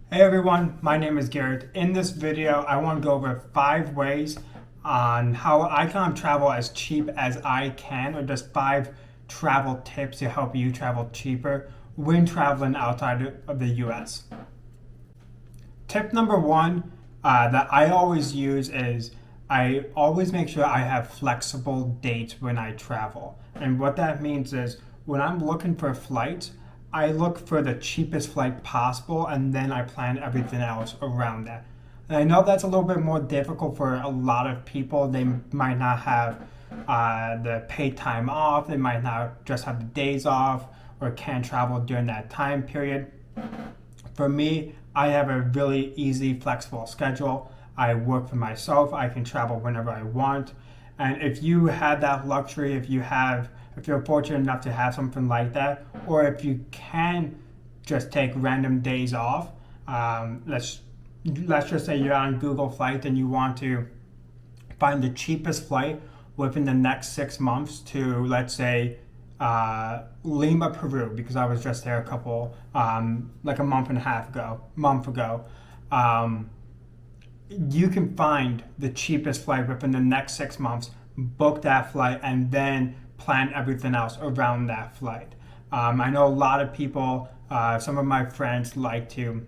Hey everyone, my name is Garrett. In this video, I want to go over 5 ways on how I can travel as cheap as I can, or just 5 travel tips to help you travel cheaper when traveling outside of the US. Tip number one that I always use is I always make sure I have flexible dates when I travel. And what that means is when I'm looking for flights, I look for the cheapest flight possible and then I plan everything else around that. And I know that's a little bit more difficult for a lot of people. They might not have the paid time off, they might not just have the days off, or can't travel during that time period. For me, I have a really easy, flexible schedule. I work for myself. I can travel whenever I want. And if you have that luxury, if you're fortunate enough to have something like that, or if you can just take random days off, let's just say you're on Google Flight and you want to find the cheapest flight within the next 6 months to, let's say, Lima, Peru, because I was just there like a month ago. Um, you can find the cheapest flight within the next 6 months, book that flight, and then plan everything else around that flight. I know a lot of people, some of my friends like to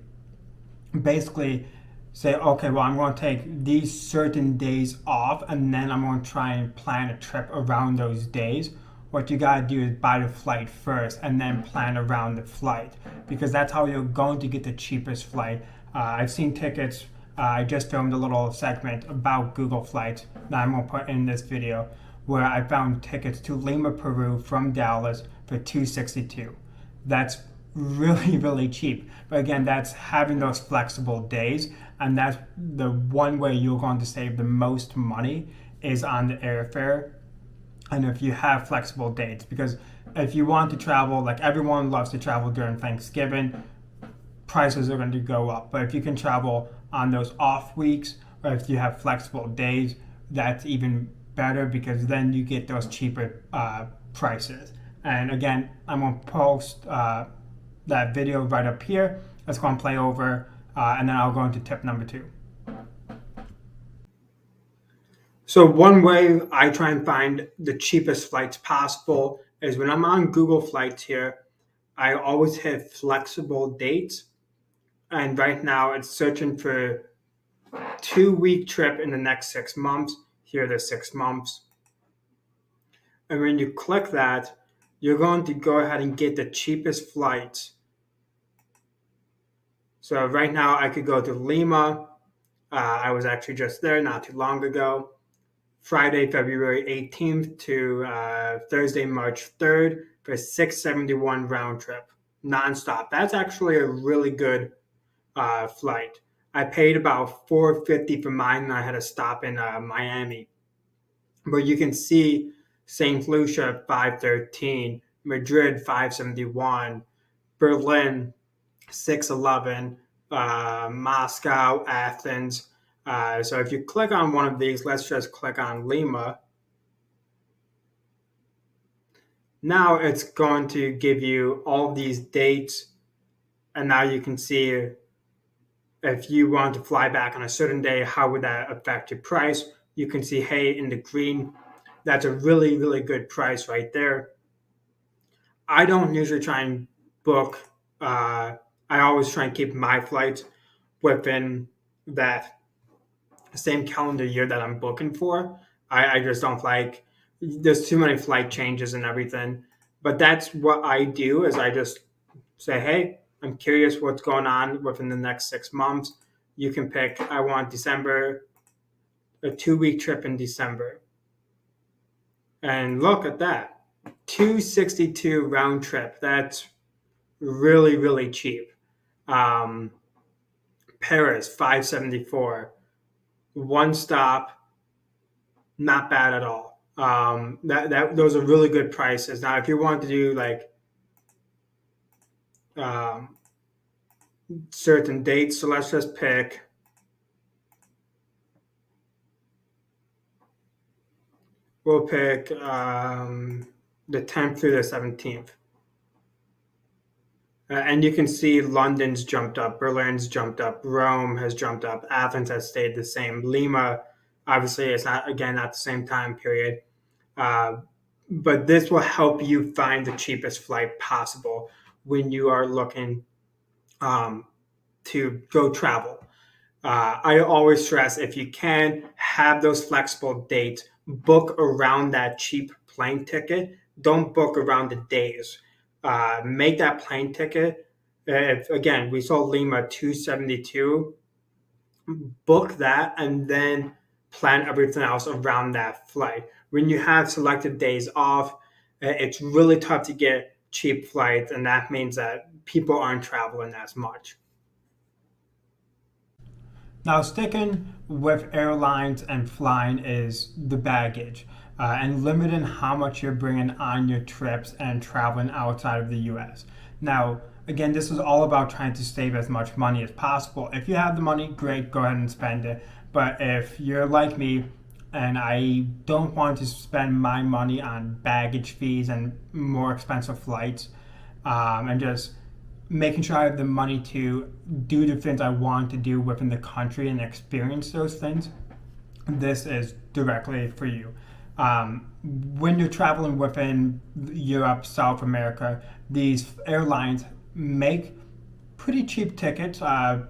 basically say, okay, well, I'm going to take these certain days off and then I'm going to try and plan a trip around those days. What you got to do is buy the flight first and then plan around the flight, because that's how you're going to get the cheapest flight. I've seen tickets. I just filmed a little segment about Google Flights that I'm going to put in this video, where I found tickets to Lima, Peru from Dallas for $262. That's really, really cheap. But again, that's having those flexible days, and that's the one way you're going to save the most money is on the airfare. And if you have flexible dates, because if you want to travel, like everyone loves to travel during Thanksgiving, prices are going to go up. But if you can travel on those off weeks, or if you have flexible days, that's even better, because then you get those cheaper prices. And again, I'm going to post that video right up here. Let's go and play over, and then I'll go into tip number two. So one way I try and find the cheapest flights possible is when I'm on Google Flights here, I always hit flexible dates. And right now it's searching for 2 week trip in the next 6 months. Here are the 6 months. And when you click that, you're going to go ahead and get the cheapest flights. So right now I could go to Lima. I was actually just there not too long ago. Friday, February 18th to Thursday, March 3rd for 671 round trip, nonstop. That's actually a really good flight. I paid about $450 for mine, and I had a stop in Miami. But you can see St. Lucia 513, Madrid 571, Berlin 611, Moscow, Athens. So if you click on one of these, let's just click on Lima. Now it's going to give you all of these dates, and now you can see if you want to fly back on a certain day, how would that affect your price? You can see, hey, in the green, that's a really, really good price right there. I don't usually try and book. I always try and keep my flights within that same calendar year that I'm booking for. I just don't like, there's too many flight changes and everything. But that's what I do is I just say, hey, I'm curious what's going on within the next 6 months. You can pick, I want December, a 2 week trip in December. And look at that, 262 round trip. That's really, really cheap. Um, Paris, 574. One stop, not bad at all. Those are really good prices. Now, if you want to do like um, certain dates, so let's just pick. We'll pick the 10th through the 17th. And you can see London's jumped up, Berlin's jumped up, Rome has jumped up, Athens has stayed the same. Lima, obviously, is not, again, at the same time period. Uh, but this will help you find the cheapest flight possible when you are looking um, to go travel. I always stress, if you can have those flexible dates, book around that cheap plane ticket. Don't book around the days. Make that plane ticket. If again, we saw Lima 272, book that and then plan everything else around that flight. When you have selected days off, it's really tough to get cheap flights, and that means that people aren't traveling as much. Now, sticking with airlines and flying is the baggage and limiting how much you're bringing on your trips and traveling outside of the US. Now, again, this is all about trying to save as much money as possible. If you have the money, great, go ahead and spend it. But if you're like me and I don't want to spend my money on baggage fees and more expensive flights, and just making sure I have the money to do the things I want to do within the country and experience those things, this is directly for you. When you're traveling within Europe, South America, these airlines make pretty cheap tickets. I've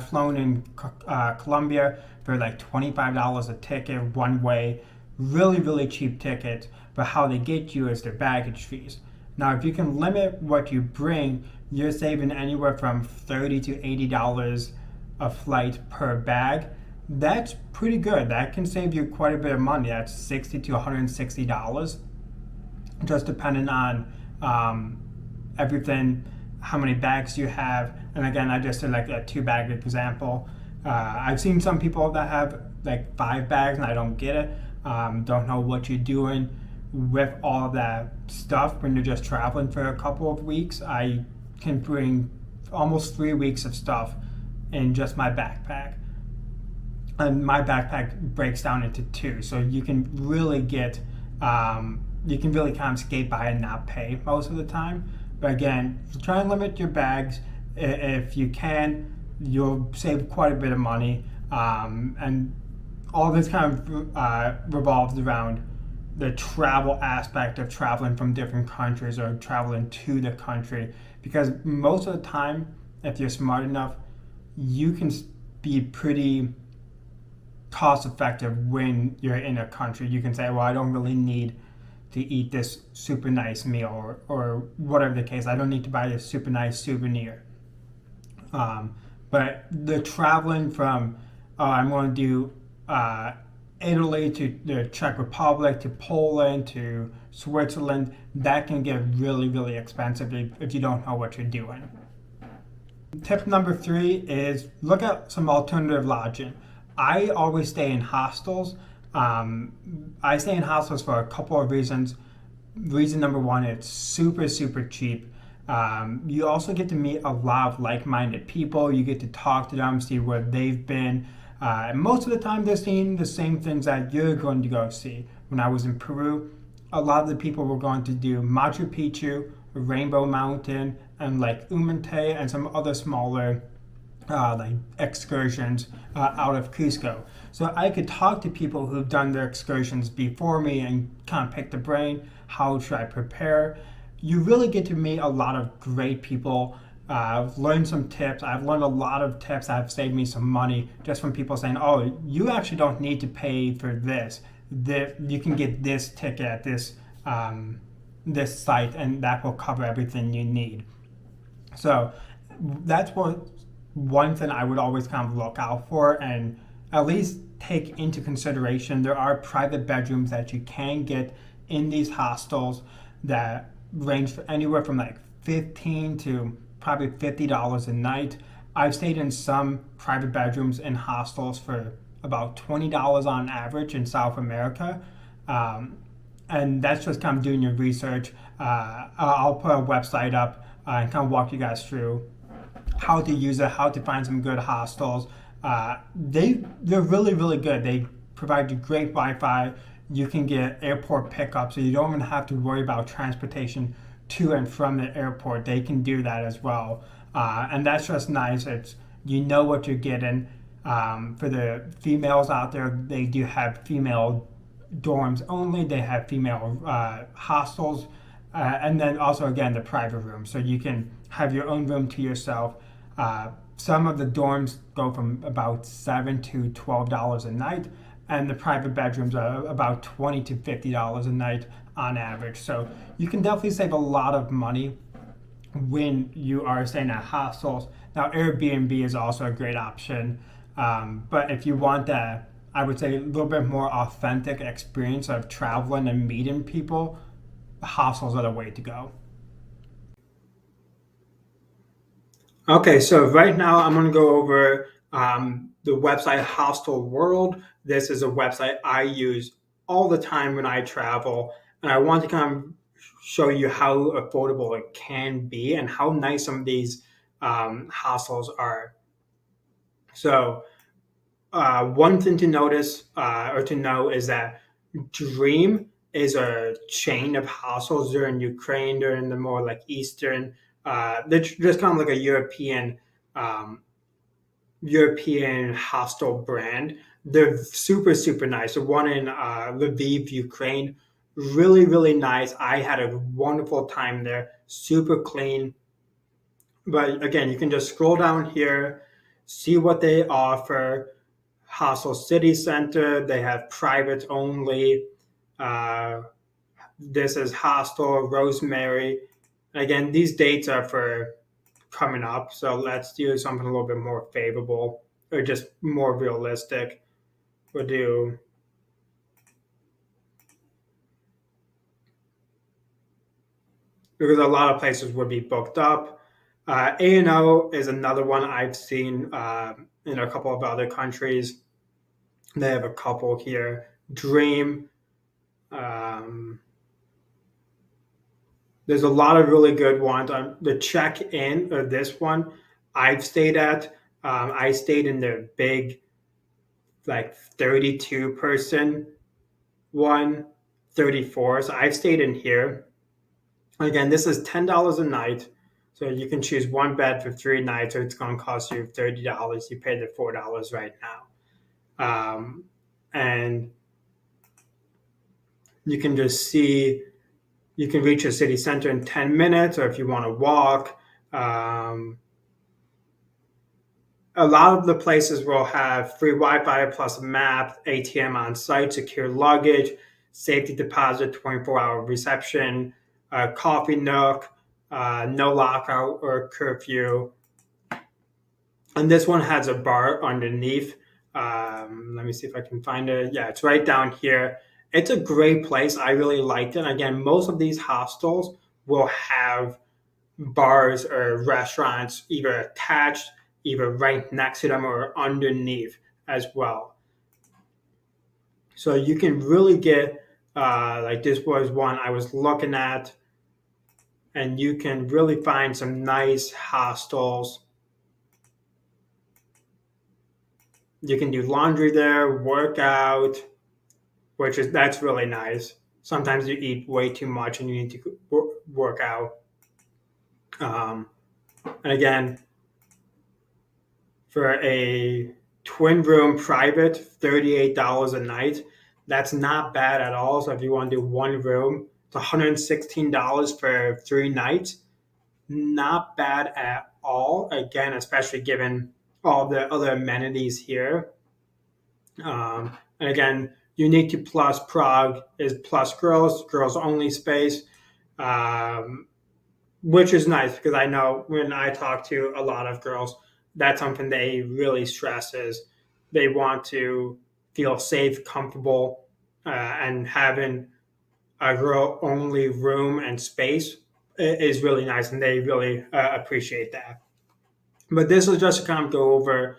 flown in Colombia for like $25 a ticket one way, really, really cheap tickets, but how they get you is their baggage fees. Now, if you can limit what you bring, you're saving anywhere from $30 to $80 a flight per bag. That's pretty good. That can save you quite a bit of money. That's $60 to $160, just depending on everything, how many bags you have. And again, I just did like a 2-bag example. I've seen some people that have like 5 bags, and I don't get it. Don't know what you're doing with all of that stuff when you're just traveling for a couple of weeks. I can bring almost 3 weeks of stuff in just my backpack, and my backpack breaks down into 2, so you can really get you can really kind of skate by and not pay most of the time. But again, try and limit your bags. If you can, you'll save quite a bit of money, and all this kind of revolves around the travel aspect of traveling from different countries or traveling to the country, because most of the time, if you're smart enough, you can be pretty cost effective when you're in a country. You can say, well, I don't really need to eat this super nice meal, or whatever the case. I don't need to buy this super nice souvenir. But the traveling from, I'm going to do Italy to the Czech Republic to Poland to Switzerland, that can get really, really expensive if you don't know what you're doing. Tip number 3 is look at some alternative lodging. I always stay in hostels. I stay in hostels for a couple of reasons. Reason number 1, it's super, super cheap. You also get to meet a lot of like-minded people. You get to talk to them, see where they've been. And most of the time, they're seeing the same things that you're going to go see. When I was in Peru, a lot of the people were going to do Machu Picchu, Rainbow Mountain, and like Umante, and some other smaller like excursions out of Cusco. So I could talk to people who've done their excursions before me and kind of pick the brain. How should I prepare? You really get to meet a lot of great people. I've learned some tips. I've learned a lot of tips that have saved me some money just from people saying, oh, you actually don't need to pay for this. You can get this ticket at this this site, and that will cover everything you need. So that's one thing I would always kind of look out for and at least take into consideration. There are private bedrooms that you can get in these hostels that range for anywhere from like $15 to probably $50 a night. I've stayed in some private bedrooms in hostels for about $20 on average in South America. And that's just kind of doing your research. I'll put a website up and kind of walk you guys through how to use it, how to find some good hostels. They're really, really good. They provide you great Wi-Fi. You can get airport pickup, so you don't even have to worry about transportation to and from the airport, they can do that as well. And that's just nice. It's you know what you're getting. For the females out there, they do have female dorms only. They have female hostels, and then also again the private room, so you can have your own room to yourself. Some of the dorms go from about $7 to $12 a night, and the private bedrooms are about $20 to $50 a night on average. So you can definitely save a lot of money when you are staying at hostels. Now, Airbnb is also a great option, but if you want that, I would say a little bit more authentic experience of traveling and meeting people, hostels are the way to go. Okay, so right now I'm going to go over the website Hostel World. This is a website I use all the time when I travel, and I want to kind of show you how affordable it can be and how nice some of these hostels are. So, one thing to notice or to know is that Dream is a chain of hostels. They're in Ukraine. They're in the more like Eastern. They're just kind of like a um, European hostel brand. They're super super nice. The one in Lviv, Ukraine, really nice. I had a wonderful time there. Super clean. But again, you can just scroll down here, see what they offer. Hostel City Center, they have private only. Uh, this is Hostel Rosemary. Again, these dates are for coming up, so let's do something a little bit more favorable or just more realistic. We'll do because a lot of places would be booked up. A&O is another one I've seen in a couple of other countries. They have a couple here. Dream. Um, there's a lot of really good ones. The check-in or this one I've stayed at. I stayed in the big, like 32 person one, 34. So I've stayed in here. Again, this is $10 a night. So you can choose one bed for 3 nights, or it's going to cost you $30. You pay the $4 right now. And you can just see, you can reach a city center in 10 minutes, or if you want to walk. A lot of the places will have free Wi-Fi plus a map, ATM on site, secure luggage, safety deposit, 24-hour reception, coffee nook, no lockout or curfew. And this one has a bar underneath. Let me see if I can find it. Yeah, it's right down here. It's a great place. I really liked it. Again, most of these hostels will have bars or restaurants either attached, either right next to them, or underneath as well. So you can really get, like this was one I was looking at, and you can really find some nice hostels. You can do laundry there, workout, that's really nice. Sometimes you eat way too much and you need to work out. Um, and again, for a twin room private, $38 a night. That's not bad at all. So if you want to do one room, it's $116 for 3 nights. Not bad at all. Again, especially given all the other amenities here. And again, unique to Plus Prague is Plus girls only space, um, which is nice because I know when I talk to a lot of girls, that's something they really stress is they want to feel safe, comfortable, and having a girl only room and space is really nice, and they really appreciate that. But this is just to kind of go over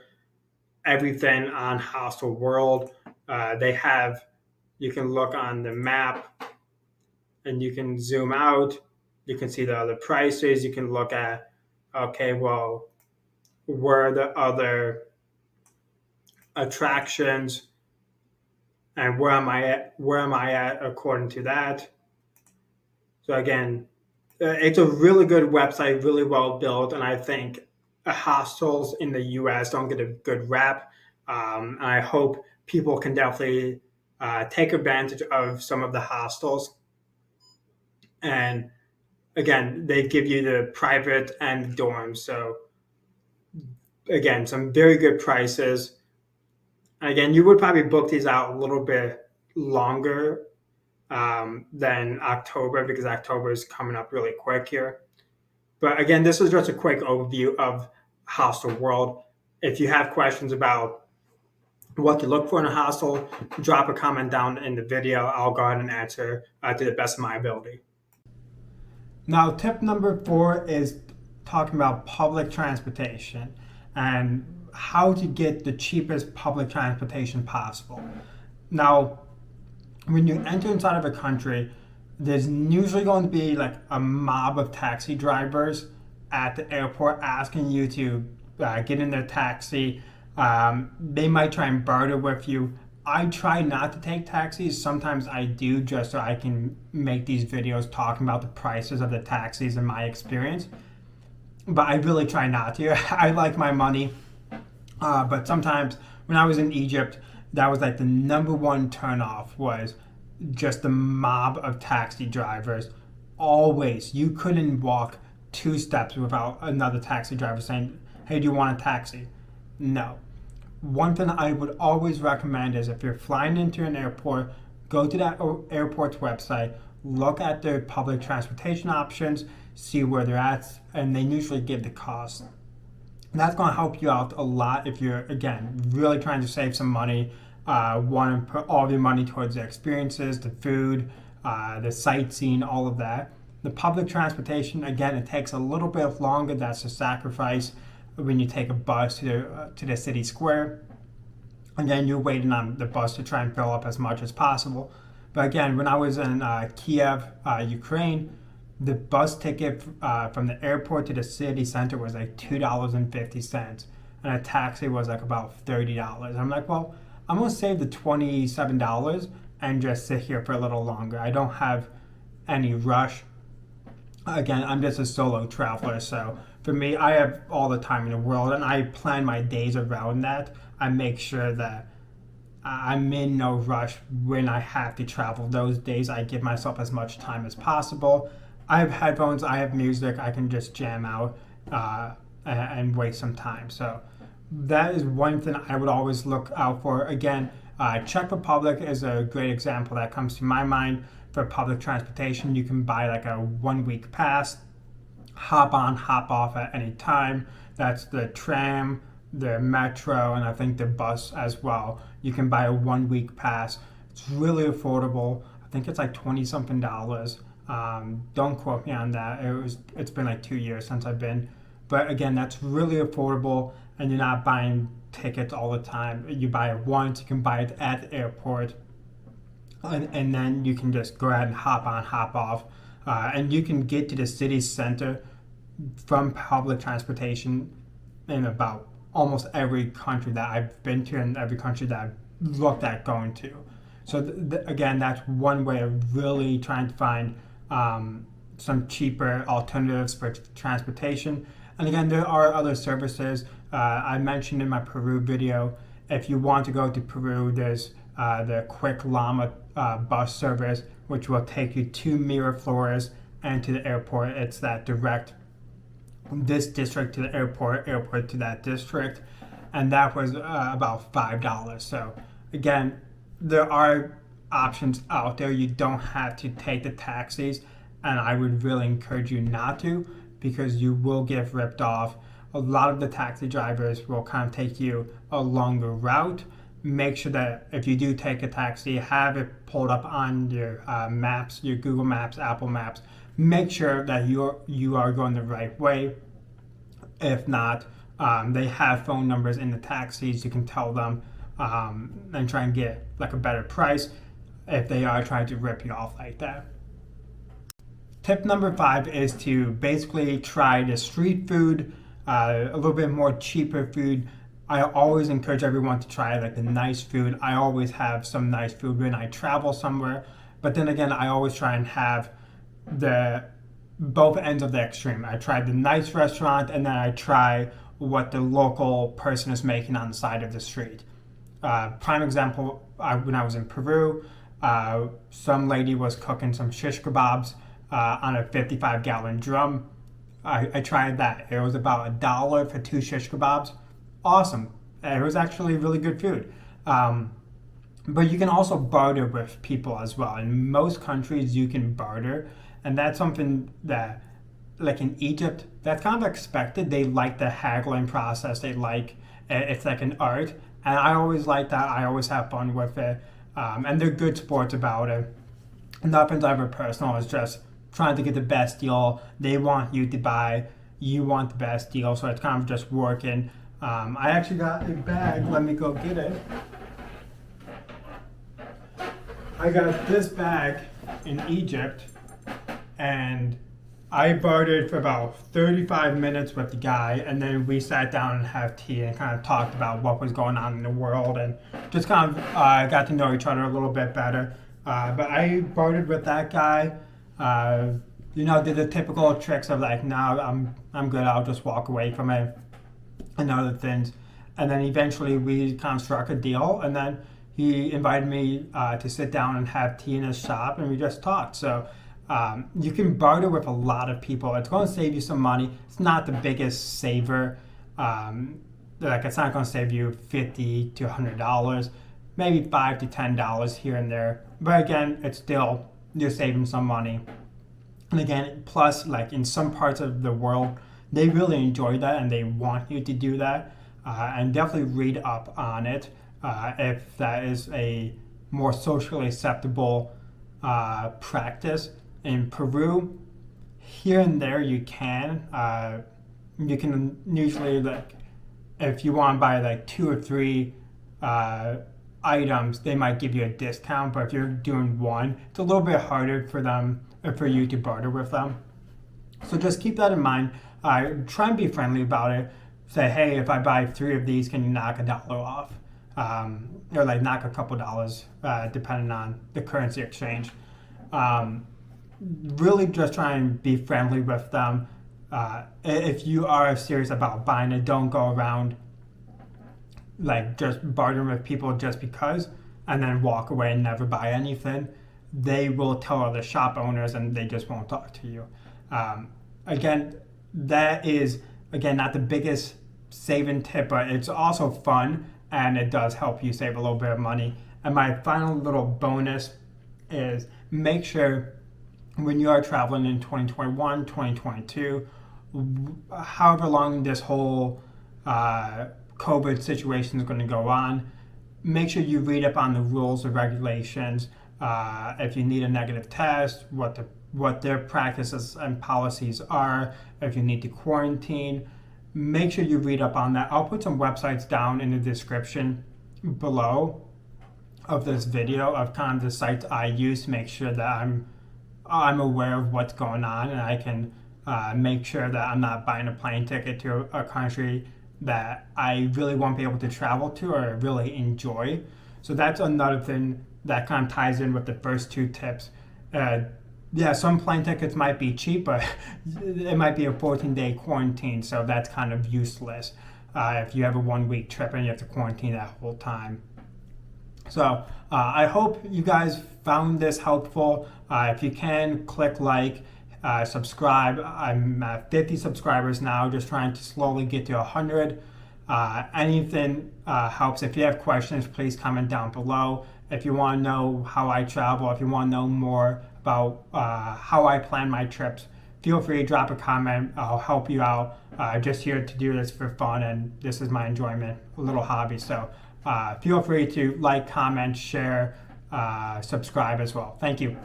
everything on Hostel World. They have, you can look on the map and you can zoom out. You can see the other prices. You can look at, okay, well, where are the other attractions and where am I at according to that. So again, it's a really good website, really well built, and I think hostels in the U.S. don't get a good rap. And I hope people can definitely take advantage of some of the hostels. And again, they give you the private and dorms. So again, some very good prices. And again, you would probably book these out a little bit longer than October because October is coming up really quick here. But again, this is just a quick overview of hostel world. If you have questions about what to look for in a hostel, drop a comment down in the video. I'll go ahead and answer to the best of my ability. Now, tip number 4 is talking about public transportation and how to get the cheapest public transportation possible. Now, when you enter inside of a country, there's usually going to be like a mob of taxi drivers at the airport asking you to get in their taxi. They might try and barter with you. I try not to take taxis. Sometimes I do just so I can make these videos talking about the prices of the taxis and my experience. But I really try not to. I like my money. But sometimes when I was in Egypt, that was like the number one turnoff was just the mob of taxi drivers. Always. You couldn't walk 2 steps without another taxi driver saying, "Hey, do you want a taxi?" No. One thing I would always recommend is if you're flying into an airport, go to that airport's website, look at their public transportation options, see where they're at, and they usually give the cost. That's going to help you out a lot if you're, again, really trying to save some money, want to put all of your money towards the experiences, the food, the sightseeing, all of that. The public transportation, again, it takes a little bit longer. That's a sacrifice when you take a bus to the city square. Again, you're waiting on the bus to try and fill up as much as possible. But again, when I was in Kiev, Ukraine, the bus ticket from the airport to the city center was like $2.50, and a taxi was like about $30. I'm like, well, I'm gonna save the $27 and just sit here for a little longer. I don't have any rush. Again, I'm just a solo traveler, so for me, I have all the time in the world, and I plan my days around that. I make sure that I'm in no rush when I have to travel. Those days, I give myself as much time as possible. I have headphones, I have music, I can just jam out and waste some time. So that is one thing I would always look out for. Again, Czech Republic is a great example that comes to my mind for public transportation. You can buy like a 1-week pass, hop on, hop off at any time. That's the tram, the metro, and I think the bus as well. You can buy a 1-week pass. It's really affordable. I think it's like 20 something dollars. Don't quote me on that. It's been like 2 years since I've been. But again, that's really affordable, and you're not buying tickets all the time. You buy it once, you can buy it at the airport, and then you can just go ahead and hop on, hop off. And you can get to the city center from public transportation in about almost every country that I've been to and every country that I've looked at going to. So again, that's one way of really trying to find some cheaper alternatives for transportation. And again, there are other services. I mentioned in my Peru video, if you want to go to Peru, there's the Quick Llama bus service, which will take you to Miraflores and to the airport. It's that direct, this district to the airport, airport to that district. And that was about $5. So again, there are options out there. You don't have to take the taxis, and I would really encourage you not to, because you will get ripped off. A lot of the taxi drivers will kind of take you a longer route. Make sure that if you do take a taxi, have it pulled up on your maps, your Google Maps, Apple Maps. Make sure that you are going the right way. If not, they have phone numbers in the taxis. You can tell them and try and get like a better price if they are trying to rip you off like that. Tip number 5 is to basically try the street food, a little bit more cheaper food. I always encourage everyone to try like the nice food. I always have some nice food when I travel somewhere, but then again, I always try and have the both ends of the extreme. I tried the nice restaurant, and then I try what the local person is making on the side of the street. Prime example, when I was in Peru, some lady was cooking some shish kebabs on a 55-gallon drum. I tried that. It was about $1 for 2 shish kebabs. Awesome. It was actually really good food. But you can also barter with people as well. In most countries, you can barter. And that's something that, like in Egypt, that's kind of expected. They like the haggling process. They like, it's like an art. And I always like that. I always have fun with it. And they're good sports about it. Nothing's ever personal. It's just trying to get the best deal. They want you to buy. You want the best deal. So it's kind of just working. I actually got a bag. Let me go get it. I got this bag in Egypt, and I bartered for about 35 minutes with the guy, and then we sat down and had tea and kind of talked about what was going on in the world, and just kind of got to know each other a little bit better. But I bartered with that guy. Did the typical tricks of like, no, I'm good. I'll just walk away from it, and other things. And then eventually we kind of struck a deal, and then he invited me to sit down and have tea in his shop, and we just talked. So you can barter with a lot of people. It's going to save you some money. It's not the biggest saver. It's not going to save you $50 to $100, maybe $5 to $10 here and there. But again, it's still, you're saving some money. And again, plus, like in some parts of the world, they really enjoy that and they want you to do that. And definitely read up on it. If that is a more socially acceptable practice. In Peru, here and there you can usually, like, if you want to buy like 2 or 3 items, they might give you a discount, but if you're doing one, it's a little bit harder for you to barter with them. So just keep that in mind. Try and be friendly about it. Say, hey, if I buy 3 of these, can you knock $1 off? Or like knock a couple dollars, depending on the currency exchange. Really just try and be friendly with them. If you are serious about buying it, don't go around like just bartering with people just because and then walk away and never buy anything. They will tell other shop owners and they just won't talk to you. Again, that is, not the biggest saving tip, but it's also fun and it does help you save a little bit of money. And my final little bonus is make sure when you are traveling in 2021, 2022, however long this whole COVID situation is going to go on, make sure you read up on the rules and regulations. If you need a negative test, what their practices and policies are, if you need to quarantine, make sure you read up on that. I'll put some websites down in the description below of this video of kind of the sites I use to make sure that I'm aware of what's going on, and I can make sure that I'm not buying a plane ticket to a country that I really won't be able to travel to or really enjoy. So that's another thing that kind of ties in with the first 2 tips. Some plane tickets might be cheap, but it might be a 14-day quarantine, so that's kind of useless if you have a 1-week trip and you have to quarantine that whole time. So I hope you guys found this helpful. If you can, click like, subscribe. I'm at 50 subscribers now, just trying to slowly get to 100. Anything helps. If you have questions, please comment down below. If you want to know how I travel, if you want to know more about how I plan my trips, feel free to drop a comment. I'll help you out. I'm just here to do this for fun, and this is my enjoyment, a little hobby. So feel free to like, comment, share, subscribe as well. Thank you.